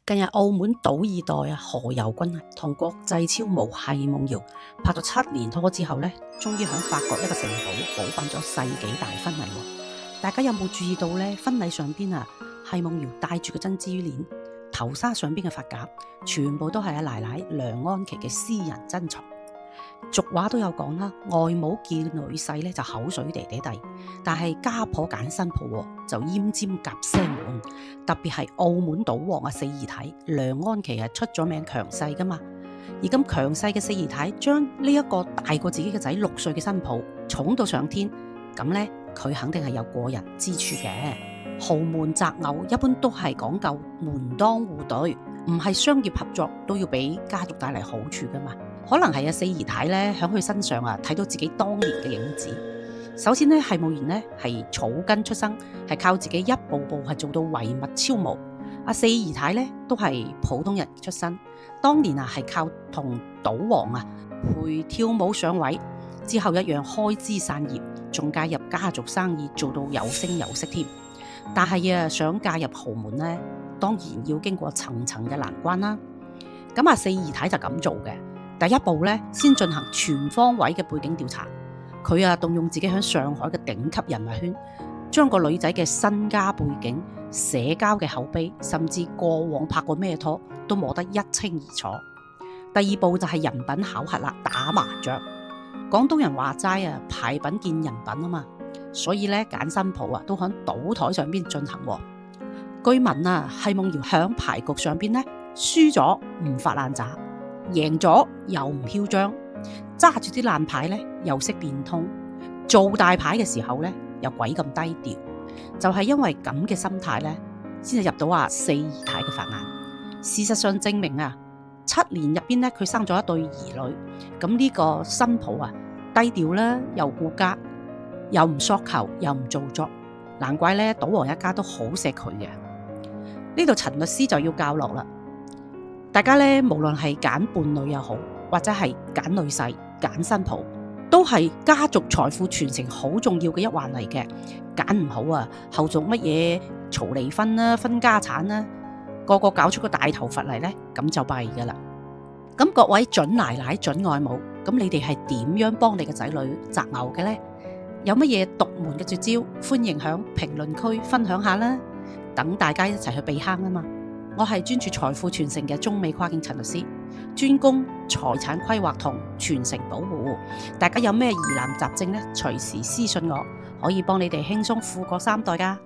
近日澳門賭二代何猷君同國際超模奚夢瑤拍咗7年拖之後呢，終於喺法國一個城堡補辦咗世紀大婚禮。大家有冇注意到呢？婚禮上邊奚夢瑤戴住嘅珍珠鏈，頭紗上邊嘅髮夾，全部都係阿奶奶梁安琪嘅私人珍藏。俗話都有講啦，外母見女婿咧就口水嗲嗲地，但係家婆揀新抱就奄尖夾聲悶。特別係澳門賭王四姨太梁安琪係出咗名強勢噶嘛，而咁強勢嘅四姨太將呢一個大過自己嘅仔6歲嘅新抱寵到上天，咁呢，佢肯定係有過人之處嘅。豪門擇偶一般都係講究門當戶對，唔係商業合作都要俾家族帶嚟好處噶嘛。可能係四姨太咧喺佢身上睇到自己當年嘅影子。首先咧，奚夢妍咧係草根出身，係靠自己一步步係做到唯物超模。四姨太咧都係普通人出身，當年係靠同賭王陪跳舞上位，之後一樣開枝散葉，仲介入家族生意，做到有聲有色添。但係想嫁入豪門呢，當然要經過層層嘅難關啦。咁四姨太就咁做嘅。第一步咧，先進行全方位嘅背景調查。佢動用自己喺上海嘅頂級人物圈，將個女仔嘅身家背景、社交嘅口碑，甚至過往拍過咩拖，都摸得一清二楚。第二步就係人品考核啦，打麻雀。廣東人話齋牌品見人品啊嘛，所以咧揀新抱都喺賭台上邊進行。據聞奚夢瑤響牌局上邊咧輸咗唔發爛渣，贏咗又唔囂張，揸住啲爛牌咧又識變通，做大牌嘅時候咧又鬼咁低調，就係因為咁嘅心態咧，先至入到四姨太嘅法眼。事實上證明7年入邊咧，佢生咗一對兒女。咁呢個新抱低調啦，又顧家，又唔索求，又唔做作，難怪咧賭王一家都好錫佢嘅。呢度陳律師就要教落啦。大家咧，無論係揀伴侶又好，或者係揀女婿、揀新抱，都係家族財富傳承好重要嘅一環嚟嘅。揀唔好後續乜嘢嘈離婚啦、分家產啦，個個搞出個大頭佛嚟呢，咁就弊噶啦。咁各位準奶奶、準外母，咁你哋係點樣幫你嘅仔女擇偶嘅呢？有乜嘢獨門嘅絕招？歡迎響評論區分享下啦，等大家一齊去避坑啊嘛！我係專注財富傳承嘅中美跨境陳律師，專攻財產規劃同傳承保護。大家有咩疑難雜症呢？隨時私信我，可以幫你哋輕鬆富過3代噶。